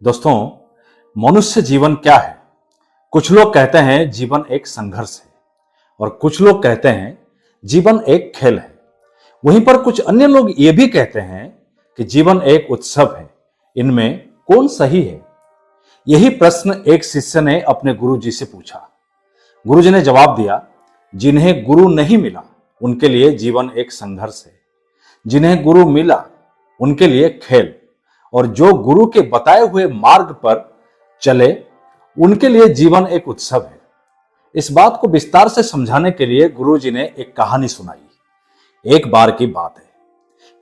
दोस्तों, मनुष्य जीवन क्या है? कुछ लोग कहते हैं जीवन एक संघर्ष है और कुछ लोग कहते हैं जीवन एक खेल है। वहीं पर कुछ अन्य लोग ये भी कहते हैं कि जीवन एक उत्सव है। इनमें कौन सही है? यही प्रश्न एक शिष्य ने अपने गुरु जी से पूछा। गुरु जी ने जवाब दिया, जिन्हें गुरु नहीं मिला उनके लिए जीवन एक संघर्ष है, जिन्हें गुरु मिला उनके लिए खेल, और जो गुरु के बताए हुए मार्ग पर चले उनके लिए जीवन एक उत्सव है। इस बात को विस्तार से समझाने के लिए गुरु जी ने एक कहानी सुनाई। एक बार की बात है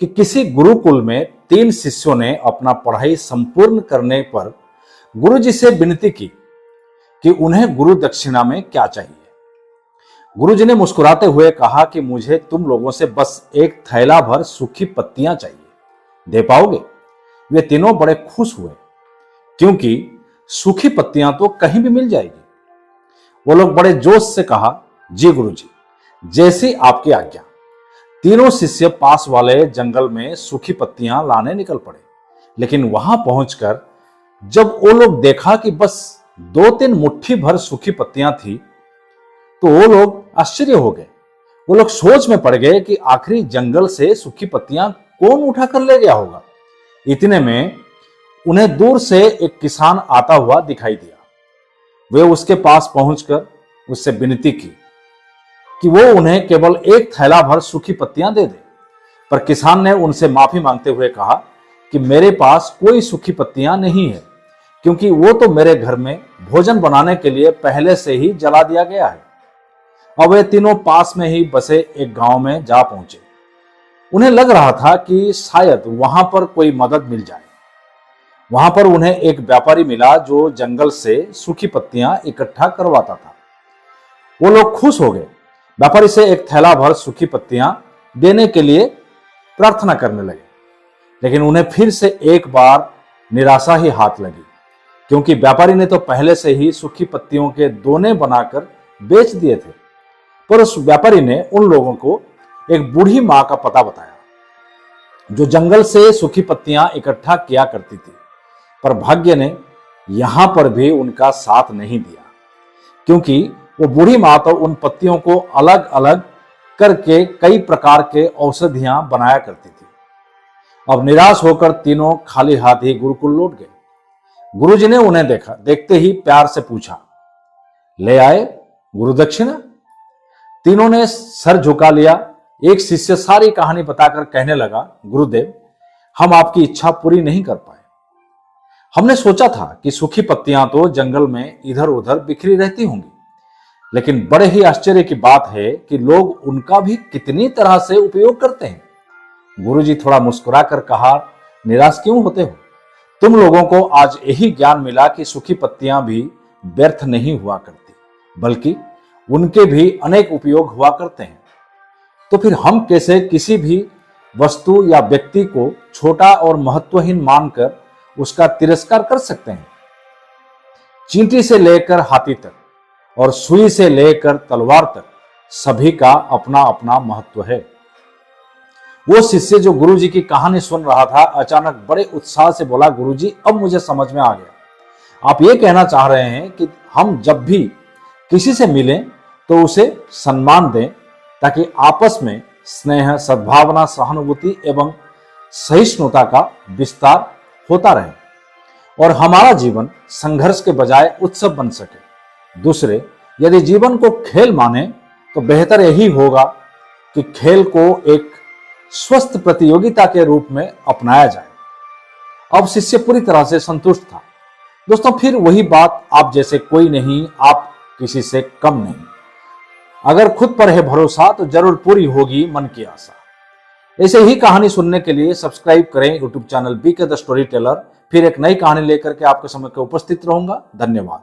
कि किसी गुरुकुल में 3 शिष्यों ने अपना पढ़ाई संपूर्ण करने पर गुरु जी से विनती की कि उन्हें गुरु दक्षिणा में क्या चाहिए। गुरु जी ने मुस्कुराते हुए कहा कि मुझे तुम लोगों से बस एक थैला भर सूखी पत्तियां चाहिए, दे पाओगे? वे तीनों बड़े खुश हुए क्योंकि सूखी पत्तियां तो कहीं भी मिल जाएगी। वो लोग बड़े जोश से कहा, जी गुरुजी, जैसी आपकी आज्ञा। तीनों शिष्य पास वाले जंगल में सूखी पत्तियां लाने निकल पड़े। लेकिन वहां पहुंचकर जब वो लोग देखा कि बस 2-3 मुट्ठी भर सूखी पत्तियां थी तो वो लोग आश्चर्य हो गए। वो लोग सोच में पड़ गए कि आखिरी जंगल से सूखी पत्तियां कौन उठा कर ले गया होगा। इतने में उन्हें दूर से एक किसान आता हुआ दिखाई दिया। वे उसके पास पहुंचकर उससे विनती की कि वो उन्हें केवल एक थैला भर सूखी पत्तियां दे दे। पर किसान ने उनसे माफी मांगते हुए कहा कि मेरे पास कोई सूखी पत्तियां नहीं है, क्योंकि वो तो मेरे घर में भोजन बनाने के लिए पहले से ही जला दिया गया है। अब वे तीनों पास में ही बसे एक गांव में जा पहुंचे। उन्हें लग रहा था कि शायद वहां पर कोई मदद मिल जाए। वहां पर उन्हें एक व्यापारी मिला जो जंगल से सूखी पत्तियां इकट्ठा करवाता था। वो लोग खुश हो गए, व्यापारी से एक थैला भर सूखी पत्तियां देने के लिए प्रार्थना करने लगे। लेकिन उन्हें फिर से एक बार निराशा ही हाथ लगी, क्योंकि व्यापारी ने तो पहले से ही सूखी पत्तियों के दोने बनाकर बेच दिए थे। पर उस व्यापारी ने उन लोगों को एक बूढ़ी मां का पता बताया जो जंगल से सूखी पत्तियां इकट्ठा किया करती थी। पर भाग्य ने यहां पर भी उनका साथ नहीं दिया, क्योंकि वो बूढ़ी मां तो उन पत्तियों को अलग अलग करके कई प्रकार के औषधियां बनाया करती थी। अब निराश होकर तीनों खाली हाथ ही गुरुकुल लौट गए। गुरुजी ने उन्हें देखा, देखते ही प्यार से पूछा, ले आए गुरु दक्षिणा? तीनों ने सर झुका लिया। एक शिष्य सारी कहानी बताकर कहने लगा, गुरुदेव, हम आपकी इच्छा पूरी नहीं कर पाए। हमने सोचा था कि सूखी पत्तियां तो जंगल में इधर उधर बिखरी रहती होंगी, लेकिन बड़े ही आश्चर्य की बात है कि लोग उनका भी कितनी तरह से उपयोग करते हैं। गुरुजी थोड़ा मुस्कुरा कर कहा, निराश क्यों होते हो? तुम लोगों को आज यही ज्ञान मिला कि सूखी पत्तियां भी व्यर्थ नहीं हुआ करती, बल्कि उनके भी अनेक उपयोग हुआ करते हैं। तो फिर हम कैसे किसी भी वस्तु या व्यक्ति को छोटा और महत्वहीन मानकर उसका तिरस्कार कर सकते हैं? चींटी से लेकर हाथी तक और सुई से लेकर तलवार तक सभी का अपना अपना महत्व है। वो शिष्य जो गुरुजी की कहानी सुन रहा था अचानक बड़े उत्साह से बोला, गुरुजी, अब मुझे समझ में आ गया। आप ये कहना चाह रहे हैं कि हम जब भी किसी से मिलें तो उसे सम्मान दें, ताकि आपस में स्नेह, सद्भावना, सहानुभूति एवं सहिष्णुता का विस्तार होता रहे और हमारा जीवन संघर्ष के बजाय उत्सव बन सके। दूसरे, यदि जीवन को खेल माने तो बेहतर यही होगा कि खेल को एक स्वस्थ प्रतियोगिता के रूप में अपनाया जाए। अब शिष्य पूरी तरह से संतुष्ट था। दोस्तों, फिर वही बात, आप जैसे कोई नहीं, आप किसी से कम नहीं। अगर खुद पर है भरोसा तो जरूर पूरी होगी मन की आशा। ऐसे ही कहानी सुनने के लिए सब्सक्राइब करें YouTube channel BK the story teller. फिर एक नई कहानी लेकर के आपके समक्ष उपस्थित रहूंगा। धन्यवाद।